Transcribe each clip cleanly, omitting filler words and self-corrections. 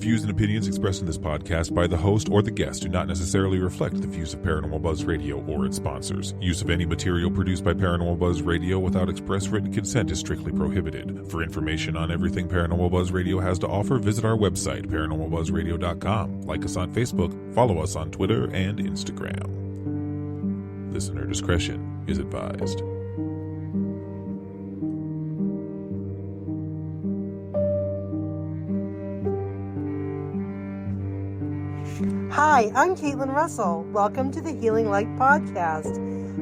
views and opinions expressed in this podcast by the host or the guest do not necessarily reflect the views of Paranormal Buzz Radio or its sponsors. Use of any material produced by Paranormal Buzz Radio without express written consent is strictly prohibited. For information on everything Paranormal Buzz Radio has to offer, visit our website, paranormalbuzzradio.com. Like us on Facebook, follow us on Twitter and Instagram. Listener discretion is advised. Hi, I'm Caitlin Russell. Welcome to the Healing Light Podcast.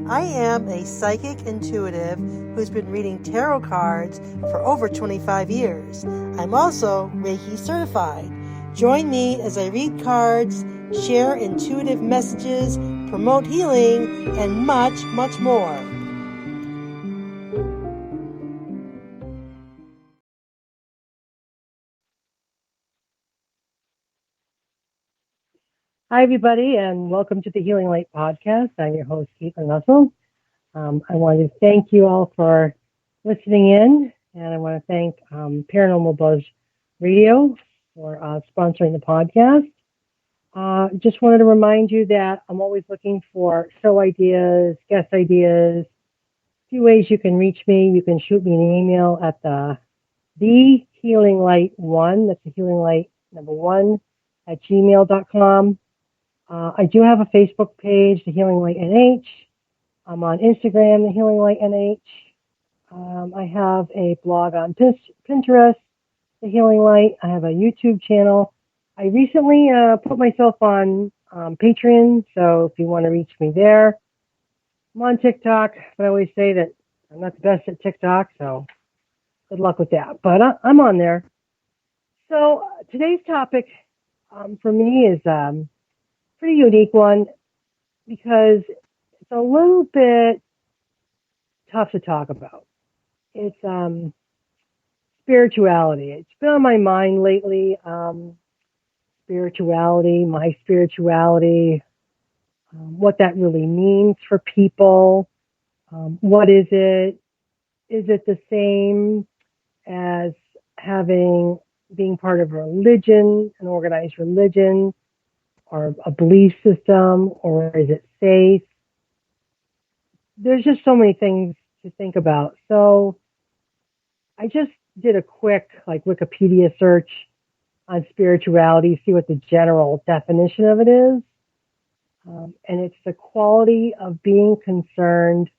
I am a psychic intuitive who's been reading tarot cards for over 25 years. I'm also Reiki certified. Join me as I read cards, share intuitive messages, promote healing, and much, much more. Hi, everybody, and welcome to the Healing Light Podcast. I'm your host, Caitlin Russell. I want to thank you all for listening in, and I want to thank Paranormal Buzz Radio for sponsoring the podcast. Just wanted to remind you that I'm always looking for show ideas, guest ideas. A few ways you can reach me. You can shoot me an email at the healinglight1, that's the healinglight number 1, at gmail.com. I do have a Facebook page, The Healing Light NH. I'm on Instagram, The Healing Light NH. I have a blog on Pinterest, The Healing Light. I have a YouTube channel. I recently put myself on Patreon, so if you want to reach me there. I'm on TikTok, but I always say that I'm not the best at TikTok, so good luck with that. But I'm on there. So today's topic for me is pretty unique one because it's a little bit tough to talk about. It's spirituality. It's been on my mind lately. Spirituality, my spirituality, what that really means for people. What is it? Is it the same as being part of a religion, an organized religion, or a belief system, or is it safe? There's just so many things to think about. So I just did a quick Wikipedia search on spirituality, see what the general definition of it is. And it's the quality of being concerned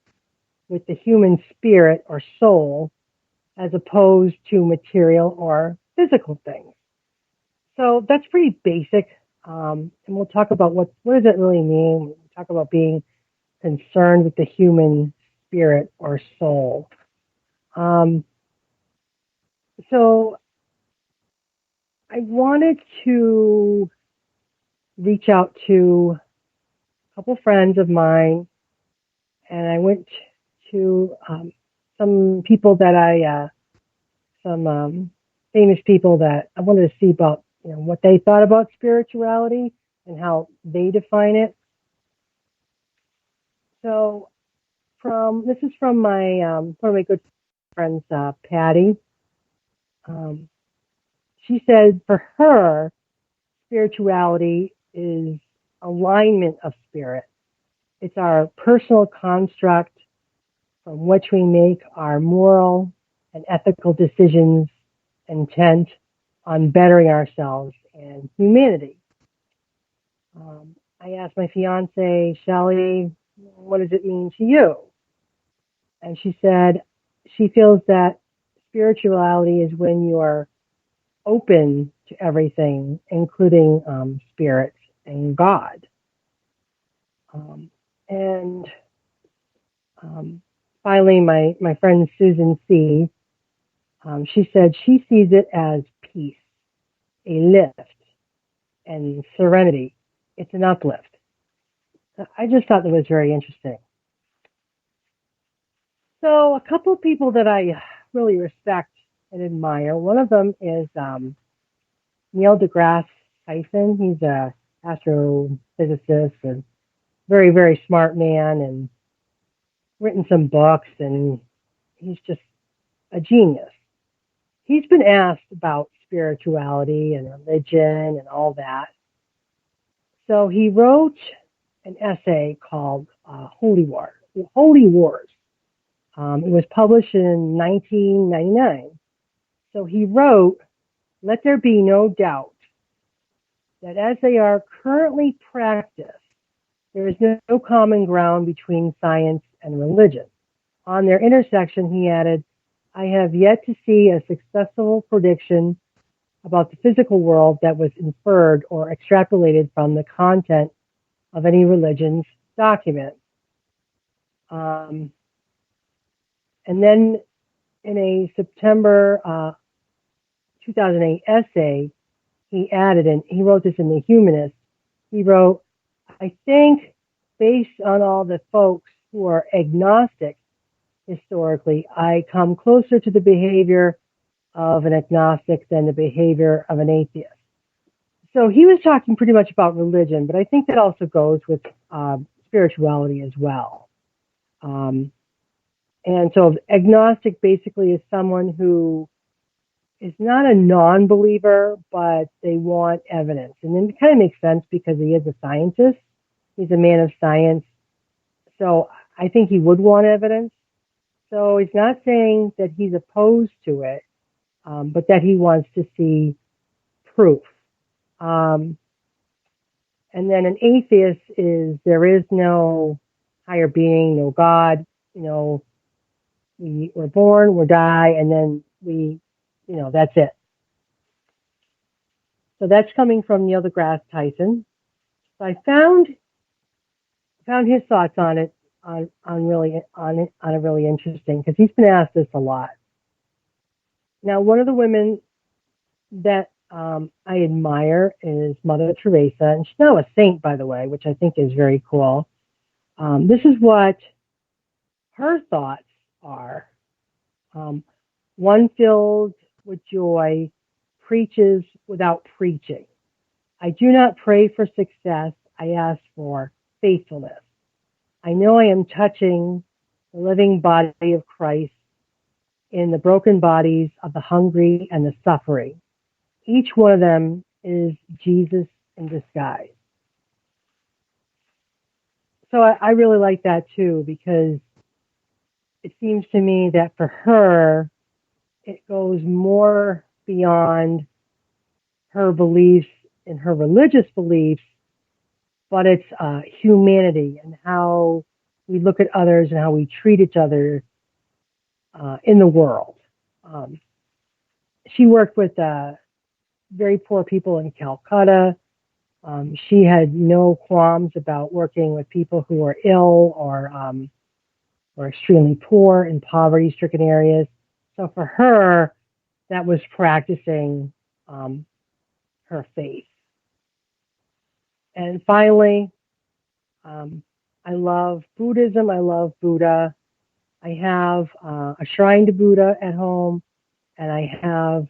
with the human spirit or soul as opposed to material or physical things. So that's pretty basic. And we'll talk about what does it really mean. We'll talk about being concerned with the human spirit or soul. So I wanted to reach out to a couple friends of mine, and I went to some people that some famous people that I wanted to see about what they thought about spirituality and how they define it. So this is from my one of my good friends, Patty. She said for her, spirituality is alignment of spirit. It's our personal construct from which we make our moral and ethical decisions intent on bettering ourselves and humanity. I asked my fiance, Shelley, what does it mean to you? And she said she feels that spirituality is when you are open to everything, including spirit and God. Finally, my friend Susan C., she said she sees it as peace, a lift, and serenity. It's an uplift. I just thought that was very interesting. So a couple of people that I really respect and admire. One of them is Neil deGrasse Tyson. He's a astrophysicist and very, very smart man and written some books, and he's just a genius. He's been asked about spirituality and religion and all that. So he wrote an essay called Holy Wars. Holy Wars. It was published in 1999. So he wrote, "Let there be no doubt that as they are currently practiced, there is no common ground between science and religion. On their intersection," he added, "I have yet to see a successful prediction about the physical world that was inferred or extrapolated from the content of any religion's document." And then in a September 2008 essay, he added, and he wrote this in The Humanist, he wrote, "I think based on all the folks who are agnostic historically, I come closer to the behavior of an agnostic than the behavior of an atheist." So he was talking pretty much about religion, but I think that also goes with spirituality as well. And so agnostic basically is someone who is not a non-believer, but they want evidence. And then it kind of makes sense because he is a scientist. He's a man of science. So I think he would want evidence. So he's not saying that he's opposed to it, but that he wants to see proof. And then an atheist is there is no higher being, no God. You know, we're born, we die, and then that's it. So that's coming from Neil deGrasse Tyson. So I found his thoughts on it on a really interesting, because he's been asked this a lot. Now, one of the women that I admire is Mother Teresa, and she's now a saint, by the way, which I think is very cool. This is what her thoughts are. One filled with joy preaches without preaching. I do not pray for success. I ask for faithfulness. I know I am touching the living body of Christ in the broken bodies of the hungry and the suffering. Each one of them is Jesus in disguise. So I really like that too, because it seems to me that for her, it goes more beyond her beliefs and her religious beliefs, but it's humanity and how we look at others and how we treat each other in the world. She worked with very poor people in Calcutta. She had no qualms about working with people who are ill or extremely poor in poverty-stricken areas. So for her, that was practicing her faith. And finally, I love Buddhism. I love Buddha. I have a shrine to Buddha at home, and I have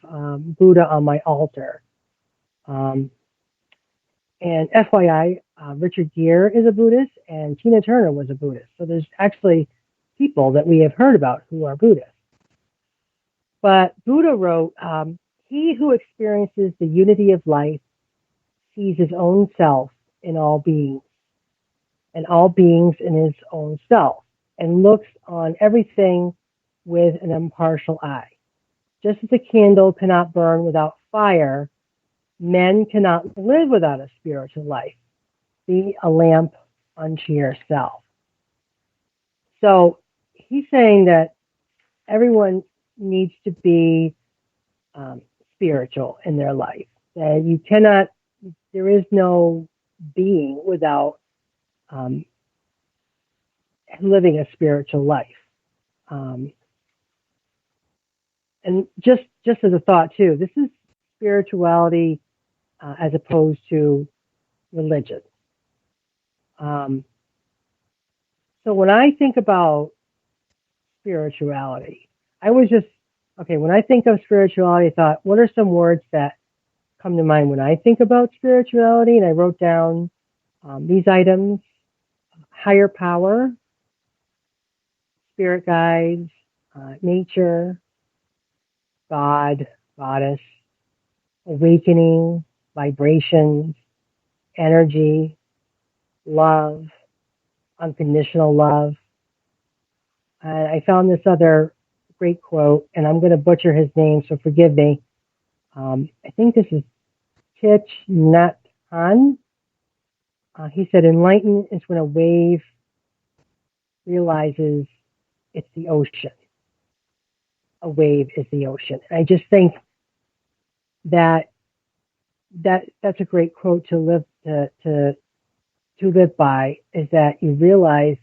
Buddha on my altar. And FYI, Richard Gere is a Buddhist, and Tina Turner was a Buddhist. So there's actually people that we have heard about who are Buddhists. But Buddha wrote, "He who experiences the unity of life sees his own self in all beings, and all beings in his own self, and looks on everything with an impartial eye. Just as a candle cannot burn without fire, men cannot live without a spiritual life. Be a lamp unto yourself." So he's saying that everyone needs to be spiritual in their life. That you cannot, there is no being without living a spiritual life. And just as a thought too, this is spirituality as opposed to religion. So when I think about spirituality, when I think of spirituality, I thought, what are some words that come to mind when I think about spirituality? And I wrote down these items: higher power, spirit guides, nature, God, goddess, awakening, vibrations, energy, love, unconditional love. And I found this other great quote, and I'm going to butcher his name, so forgive me. I think this is Thich Nhat Hanh. He said, enlightenment is when a wave realizes it's the ocean. A wave is the ocean. And I just think that that's a great quote to live by, is that you realize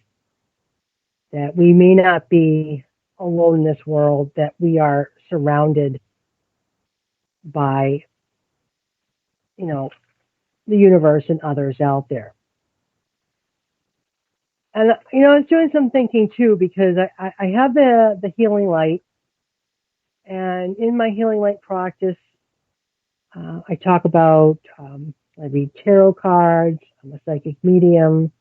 that we may not be alone in this world, that we are surrounded by, the universe and others out there. And, I was doing some thinking too, because I have the healing light, and in my healing light practice, I talk about, I read tarot cards, I'm a psychic medium,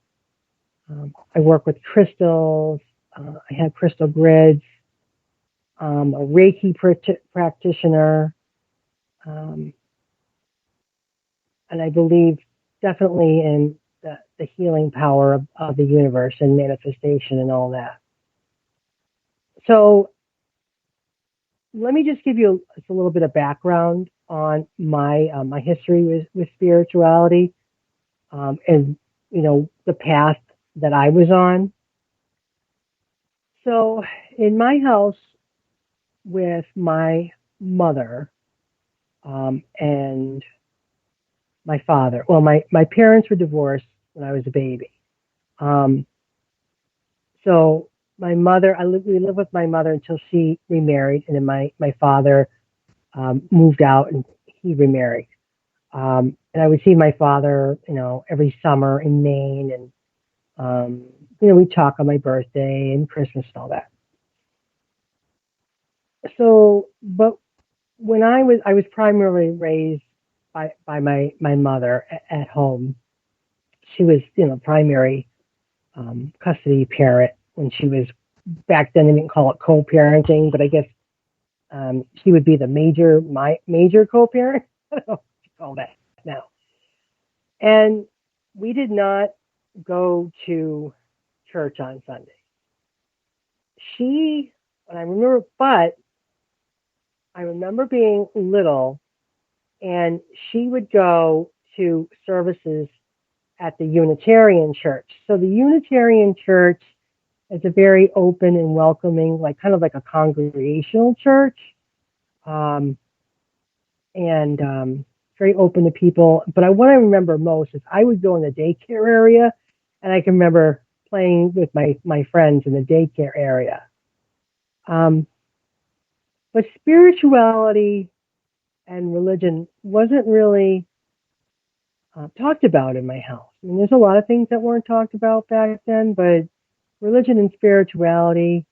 I work with crystals, I have crystal grids, a Reiki practitioner, and I believe definitely in the healing power of the universe and manifestation and all that. So let me just give you a little bit of background on my my history with spirituality, and the path that I was on. So in my house with my mother, and my father. Well, my parents were divorced when I was a baby. Um, so my mother, we lived with my mother until she remarried, and then my father moved out and he remarried. And I would see my father, every summer in Maine, and we'd talk on my birthday and Christmas and all that. So, but when I was primarily raised by my mother at home. She was, primary custody parent when she was back then. They didn't call it co-parenting, but I guess she would be my major co-parent. I don't know what you call that now. And we did not go to church on Sunday. But I remember being little, and she would go to services at the Unitarian Church. So the Unitarian Church is a very open and welcoming, kind of like a congregational church, and very open to people. But what I remember most is I would go in the daycare area, and I can remember playing with my friends in the daycare area. But spirituality and religion wasn't really talked about in my house. I mean, there's a lot of things that weren't talked about back then, but religion and spirituality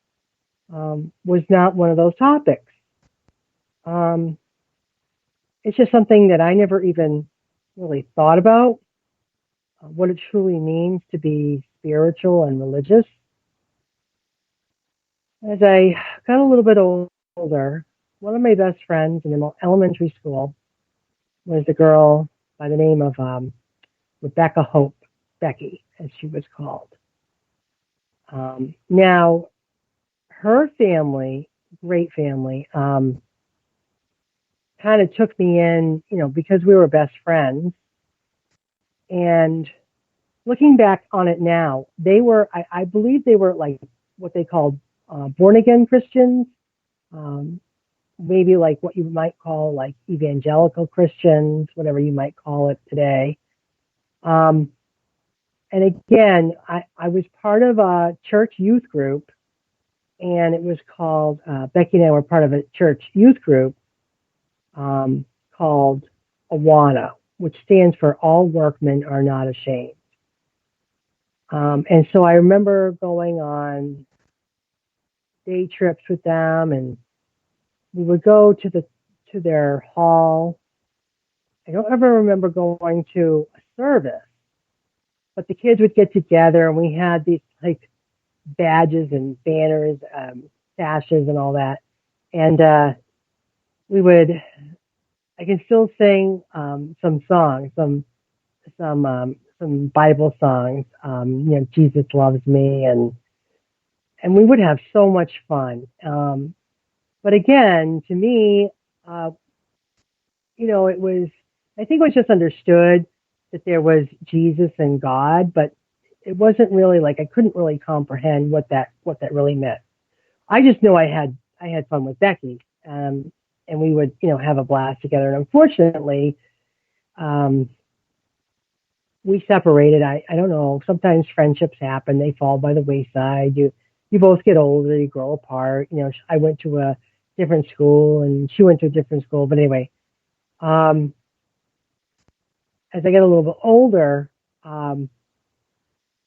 was not one of those topics. It's just something that I never even really thought about, what it truly means to be spiritual and religious. As I got a little bit older, one of my best friends in elementary school was a girl by the name of Rebecca Hope, Becky, as she was called. Now, her family, great family, kind of took me in, because we were best friends. And looking back on it now, I believe they were like what they called born again Christians, maybe like what you might call like evangelical Christians, whatever you might call it today. And again, I was part of a church youth group, and it was called, Becky and I were part of a church youth group called Awana, which stands for All Workmen Are Not Ashamed. And so I remember going on day trips with them, and we would go to their hall. I don't ever remember going to a service, but the kids would get together, and we had these like badges and banners, sashes and all that. And we would, I can still sing some songs, some Bible songs. Jesus loves me, and we would have so much fun. But again, to me, uh, it was. I think it was just understood that there was Jesus and God, but it wasn't really like I couldn't really comprehend what that really meant. I just knew I had fun with Becky, and we would have a blast together. And unfortunately, um, we separated. I don't know. Sometimes friendships happen; they fall by the wayside. You both get older, you grow apart. I went to a different school, and she went to a different school. But anyway, um, as I get a little bit older, um,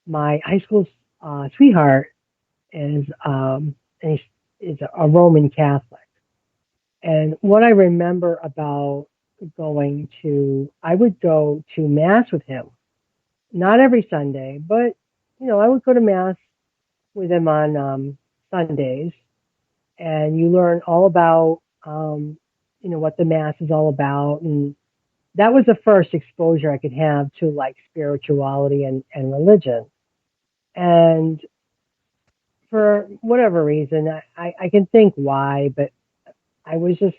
my high school sweetheart is a Roman Catholic. And what I remember about I would go to mass with him, not every Sunday, but I would go to mass with him on Sundays, and you learn all about what the mass is all about, and that was the first exposure I could have to like spirituality and religion. And for whatever reason, I can think why, but I was just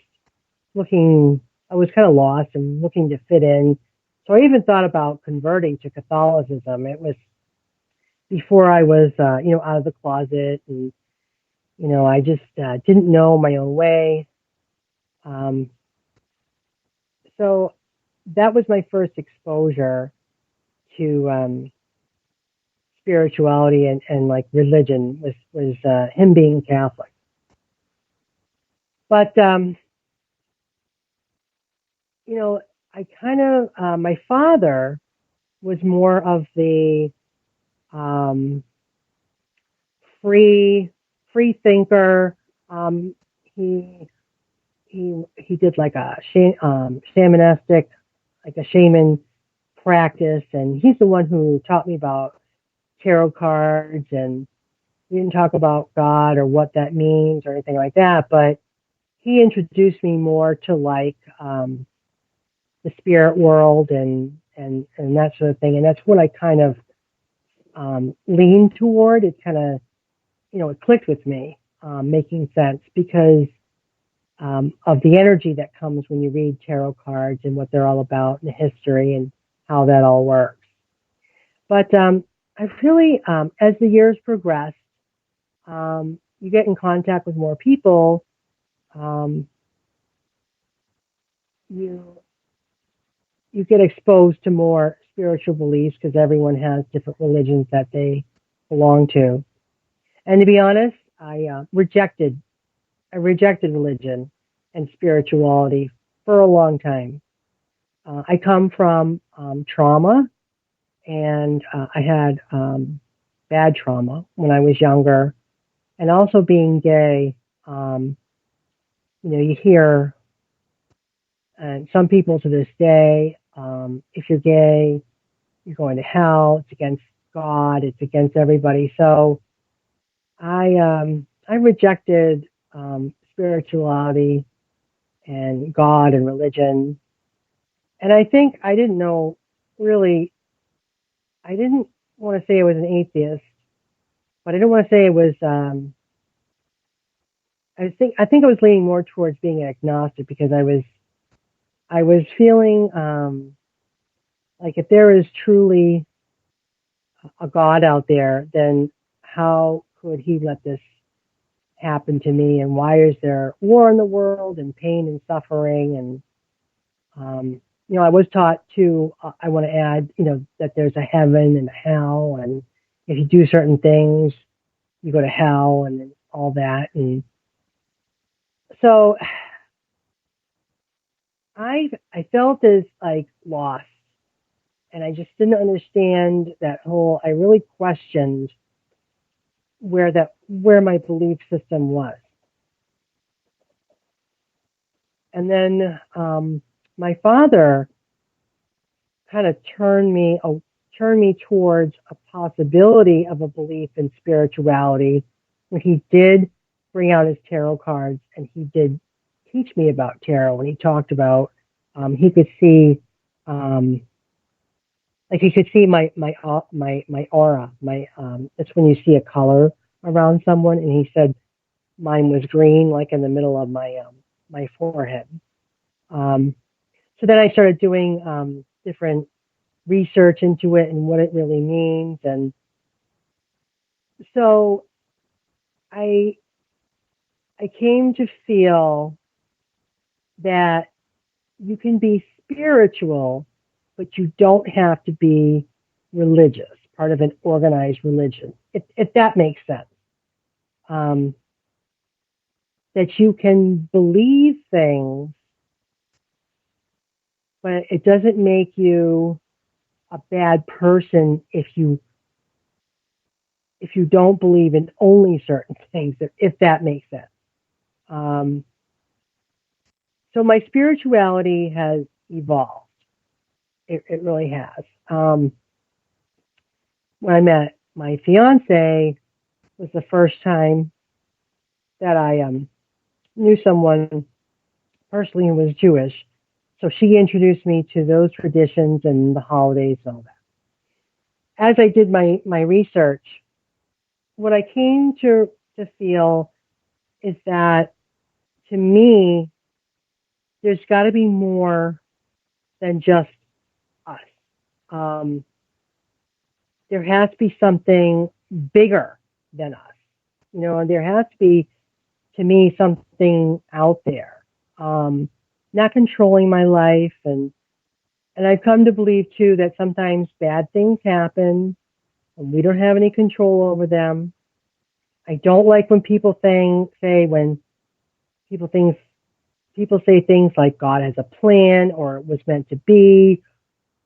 looking, I was kind of lost and looking to fit in. So I even thought about converting to Catholicism. It was before I was, out of the closet, and, I just didn't know my own way. Um, so that was my first exposure to spirituality and like religion was him being Catholic. But, you know, I kind of, my father was more of the um, free free thinker. Um, he he did like a shamanistic, like a shaman practice, and he's the one who taught me about tarot cards. And we didn't talk about God or what that means or anything like that, but he introduced me more to like the spirit world and that sort of thing, and that's what I kind of leaned toward. It kind of it clicked with me, making sense because of the energy that comes when you read tarot cards and what they're all about and the history and how that all works. But I really, as the years progressed, you get in contact with more people. Um, you you get exposed to more spiritual beliefs because everyone has different religions that they belong to. And to be honest, I rejected religion and spirituality for a long time. I come from trauma, and I had bad trauma when I was younger, and also being gay. Um, you hear, and some people to this day, if you're gay, you're going to hell. It's against God. It's against everybody. So I rejected spirituality and God and religion. And I think I didn't know really, I didn't want to say I was an atheist, but I didn't want to say it was, I think I was leaning more towards being an agnostic because I was feeling like if there is truly a God out there, then how could he let this happen to me? And why is there war in the world and pain and suffering? And I was taught to, I want to add, that there's a heaven and a hell, and if you do certain things, you go to hell and all that. And so I felt as like lost, and I just didn't understand that whole. I really questioned where my belief system was, and then my father kind of turned me towards a possibility of a belief in spirituality when he did bring out his tarot cards, and he did teach me about tarot when he talked about He could see, like he could see my aura. It's when you see a color around someone, and he said mine was green, like in the middle of my forehead. Um, so then I started doing different research into it and what it really means, and so I I came to feel that you can be spiritual, but you don't have to be religious, part of an organized religion, if that makes sense. Um, that you can believe things, but it doesn't make you a bad person if you don't believe in only certain things, if that makes sense. Um, so my spirituality has evolved. It really has. When I met my fiance was the first time that I knew someone personally who was Jewish. So she introduced me to those traditions and the holidays and all that. As I did my research, what I came to feel is that to me, there's got to be more than just us. Um, there has to be something bigger than us. And there has to be, to me, something out there, not controlling my life. And I've come to believe, too, that sometimes bad things happen and we don't have any control over them. I don't like when when people think people say things like God has a plan or it was meant to be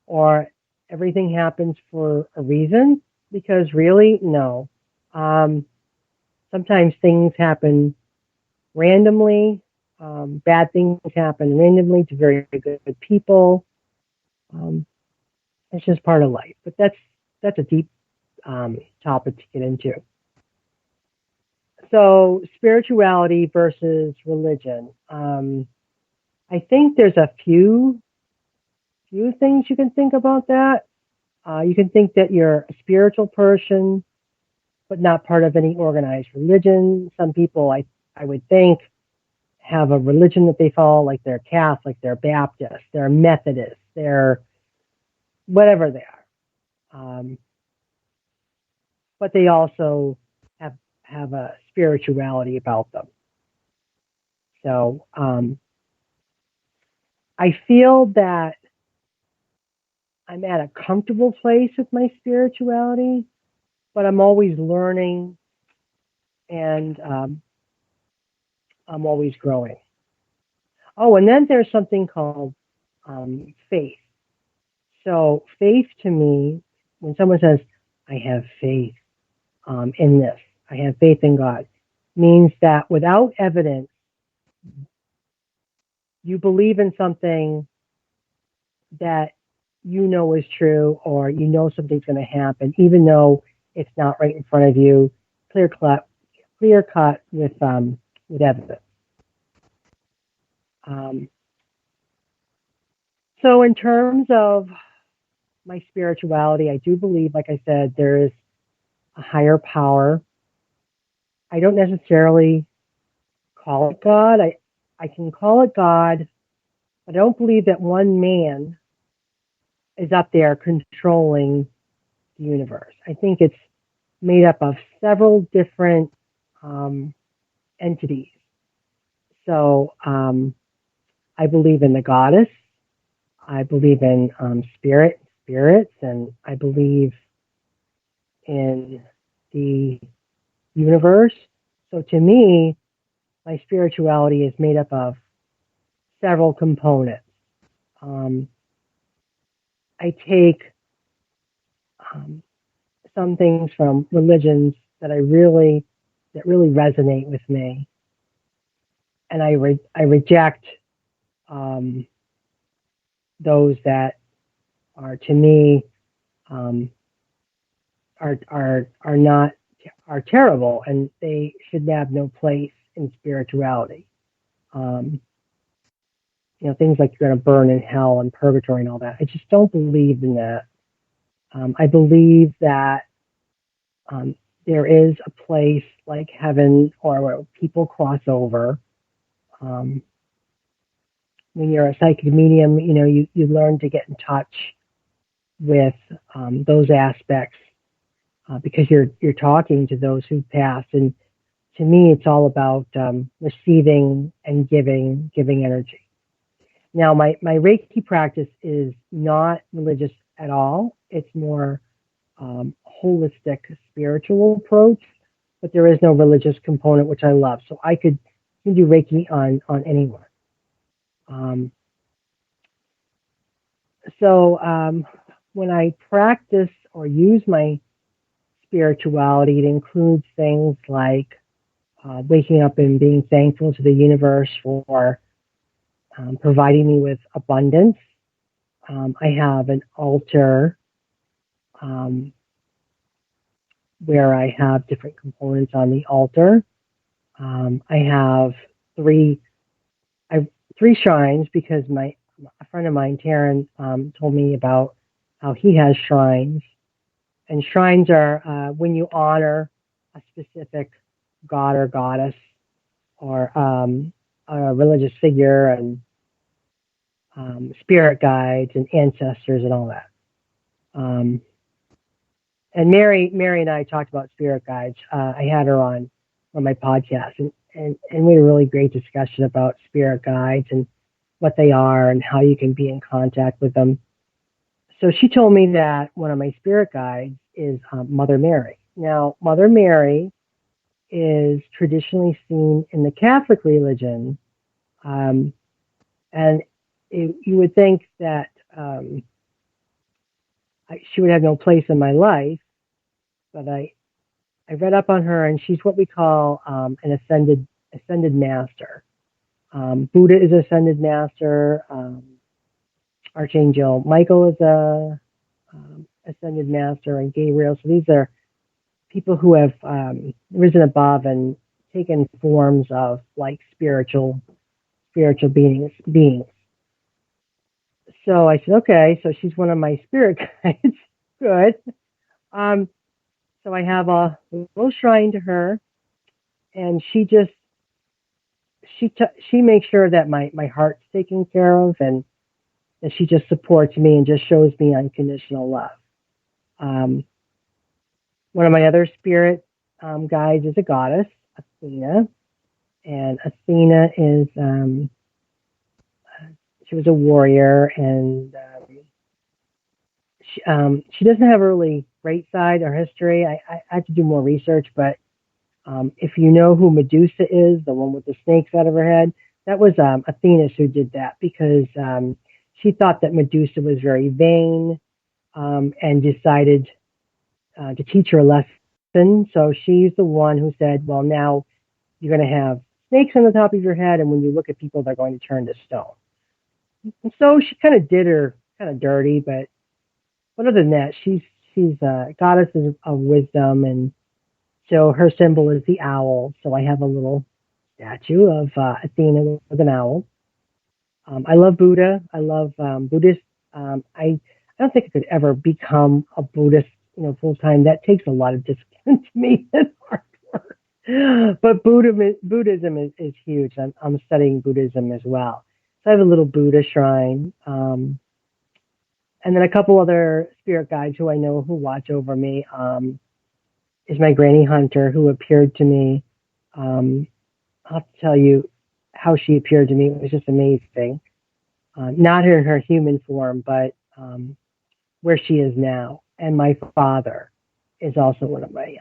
or everything happens for a reason, because really, no. Um, Sometimes things happen randomly. Bad things happen randomly to very good people. Um, it's just part of life. But that's a deep topic to get into. So spirituality versus religion. I think there's a few things you can think about that. You can think that you're a spiritual person, but not part of any organized religion. Some people, I would think, have a religion that they follow, like they're Catholic, they're Baptist, they're Methodist, they're whatever they are. But they also have a spirituality about them. So I feel that I'm at a comfortable place with my spirituality, but I'm always learning and I'm always growing. Oh, and then there's something called faith. So faith to me, when someone says, I have faith in this, I have faith in God, means that without evidence, you believe in something that you know is true, or you know something's going to happen, even though it's not right in front of you, clear cut with evidence. Um, so in terms of my spirituality, I do believe, like I said, there is a higher power. I don't necessarily call it God. I can call it God, but I don't believe that one man is up there controlling the universe. I think it's made up of several different um, entities. So I believe in the goddess. I believe in spirits, and I believe in the universe. So to me, my spirituality is made up of several components. Um, I take some things from religions that really resonate with me, and I reject um, those that are to me um, are not are terrible, and they should have no place in spirituality. Um, things like you're going to burn in hell and purgatory and all that. I just don't believe in that. I believe that there is a place like heaven or where people cross over. When you're a psychic medium, you learn to get in touch with those aspects because you're talking to those who've passed. And to me, it's all about receiving and giving energy. Now, my Reiki practice is not religious at all. It's more holistic, spiritual approach, but there is no religious component, which I love. So I can do Reiki on anyone. When I practice or use my spirituality, it includes things like waking up and being thankful to the universe for providing me with abundance. I have an altar where I have different components on the altar. I have three shrines because a friend of mine, Taryn, told me about how he has shrines. And shrines are when you honor a specific god or goddess or a religious figure and spirit guides and ancestors and all that. And Mary and I talked about spirit guides. I had her on my podcast, and we had a really great discussion about spirit guides and what they are and how you can be in contact with them. So she told me that one of my spirit guides is Mother Mary. Now, Mother Mary is traditionally seen in the Catholic religion, and you would think that she would have no place in my life, but I read up on her, and she's what we call an ascended master. Buddha is ascended master. Archangel Michael is a ascended master, and Gabriel. So these are people who have risen above and taken forms of like spiritual beings. So I said, okay, so she's one of my spirit guides. Good. So I have a little shrine to her, and she makes sure that my heart's taken care of, and that she just supports me and just shows me unconditional love. One of my other spirit guides is a goddess, Athena, and Athena is she was a warrior, and she doesn't have a really great side or history. I had to do more research, but if you know who Medusa is, the one with the snakes out of her head, that was Athena who did that because she thought that Medusa was very vain and decided to teach her a lesson. So she's the one who said, well, now you're going to have snakes on the top of your head, and when you look at people, they're going to turn to stone. And so she kind of did her kind of dirty, but other than that, she's a goddess of wisdom, and so her symbol is the owl. So I have a little statue of Athena with an owl. I love Buddha. I love Buddhist. I don't think I could ever become a Buddhist, full time. That takes a lot of discipline to me. It's hard work. But Buddhism is huge. I'm studying Buddhism as well. So I have a little Buddha shrine. And then a couple other spirit guides who I know who watch over me is my Granny Hunter, who appeared to me. I'll have to tell you how she appeared to me. It was just amazing. Not in her human form, but where she is now. And my father is also one of my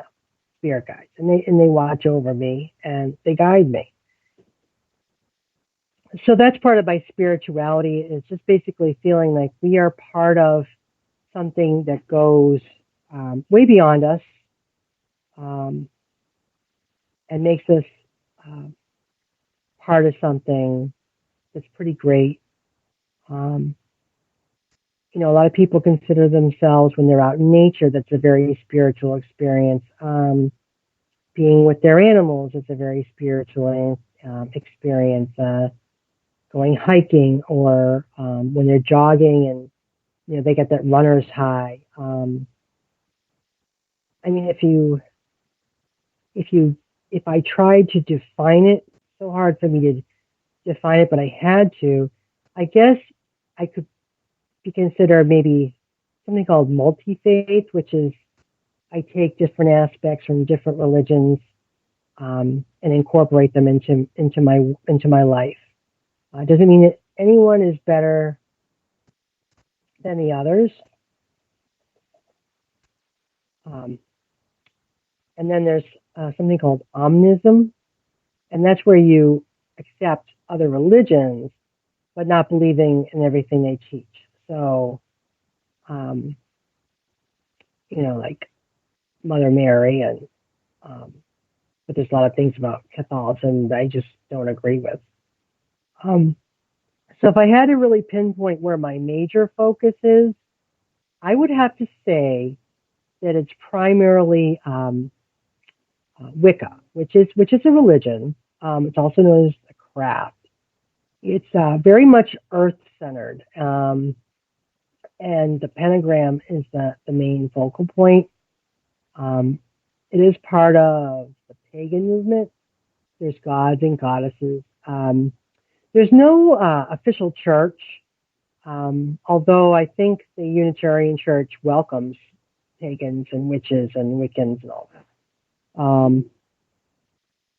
spirit guides, and they watch over me and they guide me. So that's part of my spirituality. It's just basically feeling like we are part of something that goes way beyond us and makes us part of something that's pretty great. A lot of people consider themselves, when they're out in nature, that's a very spiritual experience. Being with their animals is a very spiritual experience. going hiking, or when they're jogging and they get that runner's high. I mean, if I tried to define it, it's so hard for me to define it, but I had to. I guess I could be considered maybe something called multi-faith, which is I take different aspects from different religions and incorporate them into my life. Doesn't mean that anyone is better than the others. And then there's something called omnism, and that's where you accept other religions, but not believing in everything they teach. So, like Mother Mary, and but there's a lot of things about Catholicism that I just don't agree with. So if I had to really pinpoint where my major focus is, I would have to say that it's primarily Wicca, which is a religion. It's also known as a craft. It's very much earth-centered, and the pentagram is the main focal point. It is part of the pagan movement. There's gods and goddesses. There's no official church, although I think the Unitarian Church welcomes pagans and witches and Wiccans and all that.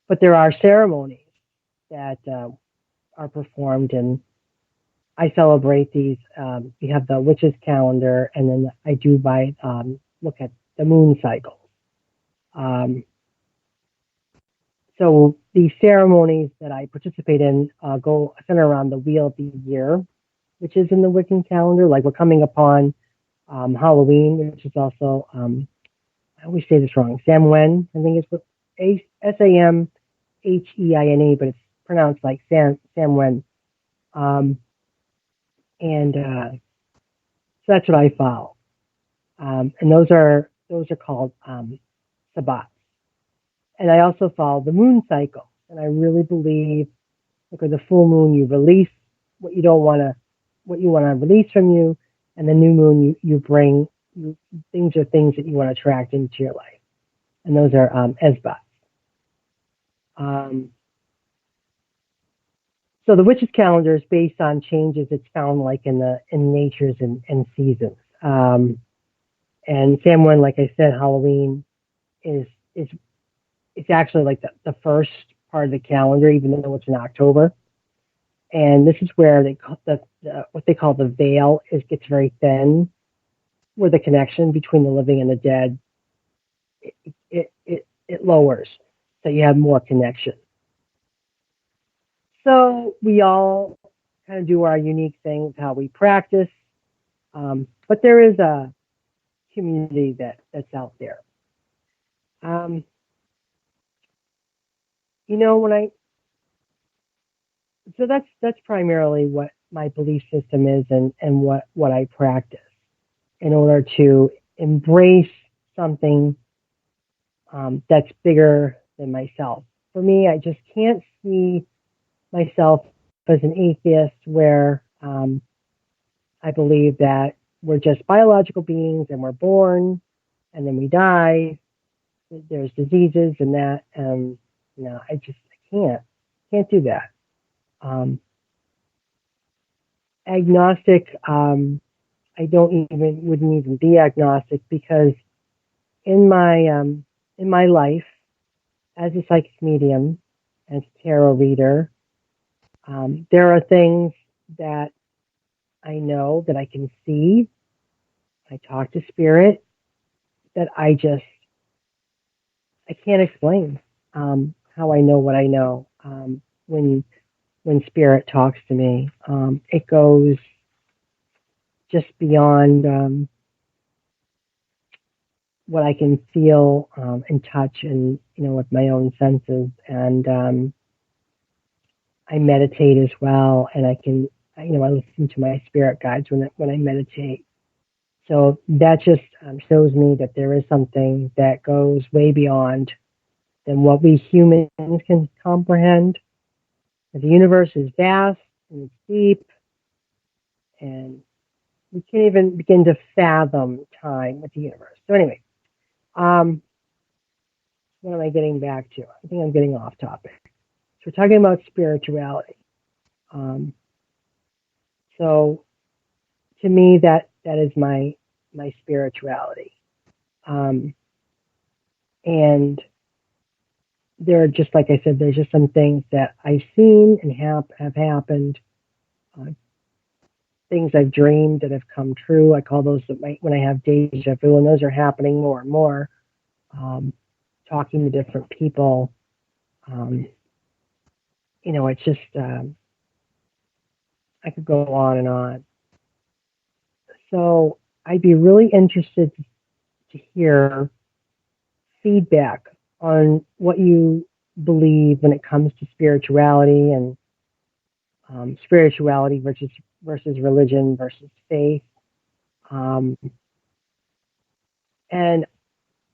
But there are ceremonies that are performed, and I celebrate these. We have the witches calendar, and then I do look at the moon cycles. So these ceremonies that I participate in go center around the Wheel of the Year, which is in the Wiccan calendar. Like we're coming upon Halloween, which is also, I always say this wrong, Samhain, I think it's Samheine, but it's pronounced like Samhain. So that's what I follow. And those are called Sabbats. And I also follow the moon cycle. And I really believe, like with the full moon, you release what you want to release from you. And the new moon, you bring things that you want to attract into your life. And those are Esbats. So the witch's calendar is based on changes it's found like in natures and seasons. And Samhain, like I said, Halloween is it's actually like the first part of the calendar, even though it's in October. And this is where what they call the veil gets very thin, where the connection between the living and the dead it lowers, so you have more connection. So we all kind of do our unique things, how we practice, but there is a community that's out there. So that's primarily what my belief system is, and what I practice in order to embrace something that's bigger than myself. For me, I just can't see myself as an atheist where I believe that we're just biological beings and we're born and then we die. There's diseases and that. I can't do that. Agnostic, I wouldn't even be agnostic, because in my life as a psychic medium, as a tarot reader, there are things that I know, that I can see. I talk to spirit that I can't explain how I know what I know. When spirit talks to me, it goes just beyond what I can feel and touch, and with my own senses. And I meditate as well, and I listen to my spirit guides when I meditate. So that just shows me that there is something that goes way beyond than what we humans can comprehend. The universe is vast, and it's deep, and we can't even begin to fathom time with the universe. So anyway, what am I getting back to? I think I'm getting off topic. So we're talking about spirituality. So to me, that is my spirituality. And there are, just like I said, there's just some things that I've seen and have happened, things I've dreamed that have come true. I call those when I have deja vu, and those are happening more and more. Talking to different people, it's just I could go on and on. So I'd be really interested to hear feedback on what you believe when it comes to spirituality and spirituality versus religion versus faith. And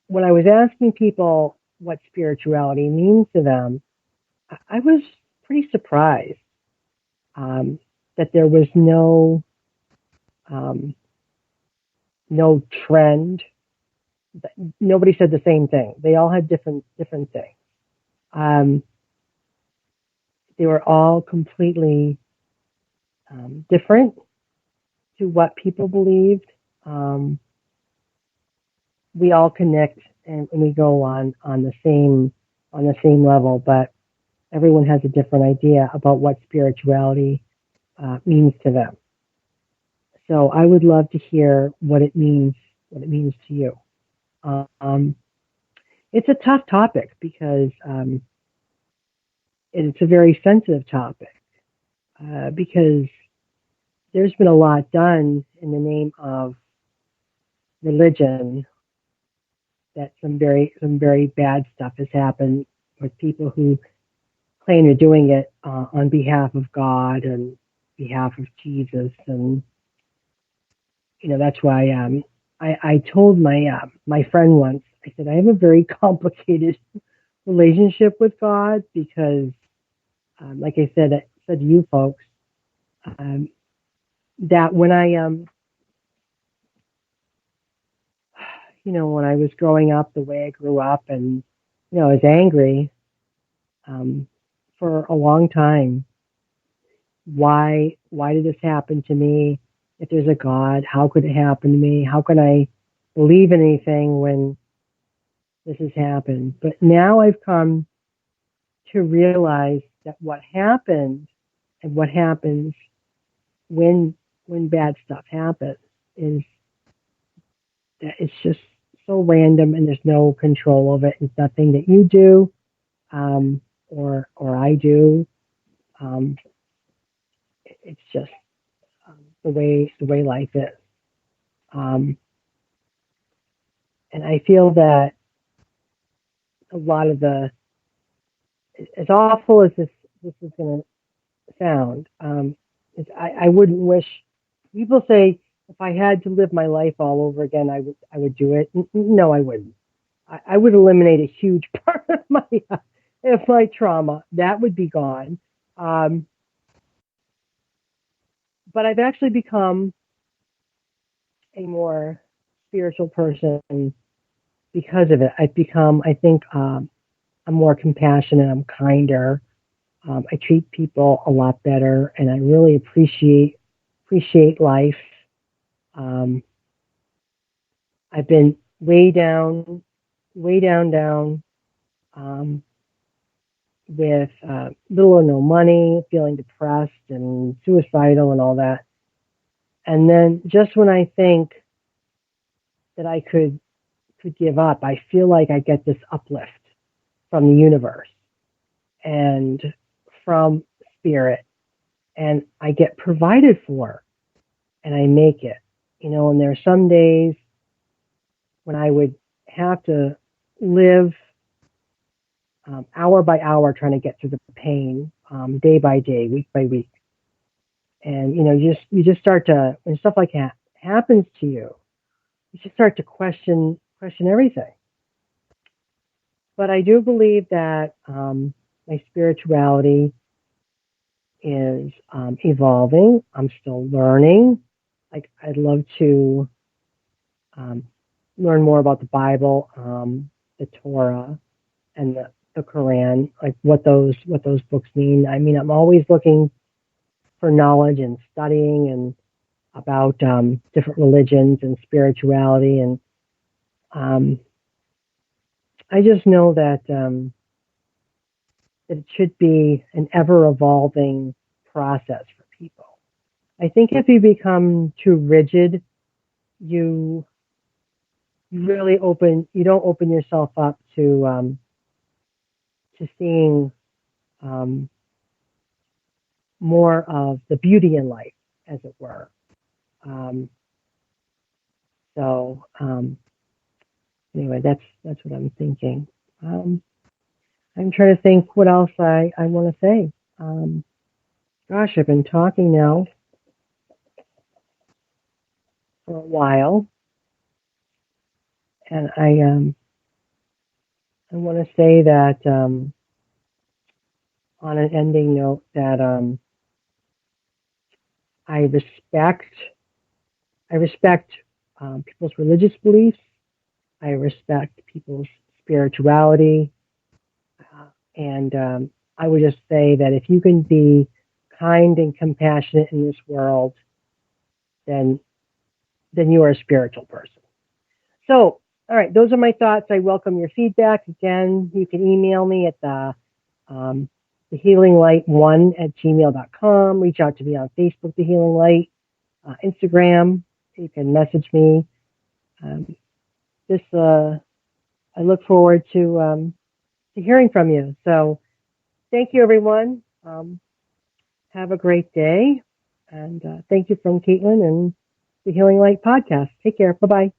when I was asking people what spirituality means to them, I was pretty surprised that there was no trend. Nobody said the same thing. They all had different things. They were all completely different to what people believed. We all connect and we go on the same level, but everyone has a different idea about what spirituality means to them. So I would love to hear what it means to you. It's a tough topic because it's a very sensitive topic because there's been a lot done in the name of religion, that some very bad stuff has happened with people who claim they're doing it on behalf of God and behalf of Jesus, and that's why I told my friend once. I said I have a very complicated relationship with God because, like I said to you folks, that when I when I was growing up the way I grew up, and I was angry for a long time. Why did this happen to me? If there's a God, how could it happen to me? How can I believe in anything when this has happened? But now I've come to realize that what happened and what happens when bad stuff happens is that it's just so random and there's no control of it. It's nothing that you do or I do. It's just the way life is. And I feel that a lot of as awful as this is going to sound, I wouldn't wish. People say if I had to live my life all over again, I would do it. No, I wouldn't. I would eliminate a huge part of my trauma. That would be gone. But I've actually become a more spiritual person because of it. I've become, I think, I'm more compassionate. I'm kinder. I treat people a lot better, and I really appreciate life. I've been way down, with little or no money, feeling depressed and suicidal and all that. And then just when I think that I could give up, I feel like I get this uplift from the universe and from spirit, and I get provided for, and I make it. And there are some days when I would have to live hour by hour trying to get through the pain, day by day, week by week. And you just start to, when stuff like that happens to you, you just start to question everything. But I do believe that my spirituality is evolving. I'm still learning. Like, I'd love to learn more about the Bible, the Torah, and the Quran, like what those books mean. I mean, I'm always looking for knowledge and studying and about different religions and spirituality, and um, I just know that that it should be an ever evolving process for people. I think if you become too rigid, you you don't open yourself up to seeing um, more of the beauty in life, as it were. Um, so anyway, that's what I'm thinking. Um, I'm trying to think what else I want to say. Gosh, I've been talking now for a while, and I want to say that on an ending note that I respect I respect people's religious beliefs. I respect people's spirituality. And I would just say that if you can be kind and compassionate in this world, then you are a spiritual person. So, all right, those are my thoughts. I welcome your feedback. Again, you can email me at the healinglight1@gmail.com. Reach out to me on Facebook, The Healing Light, Instagram. You can message me. Um, this I look forward to hearing from you. So thank you, everyone. Have a great day. And thank you from Caitlin and the Healing Light podcast. Take care. Bye-bye.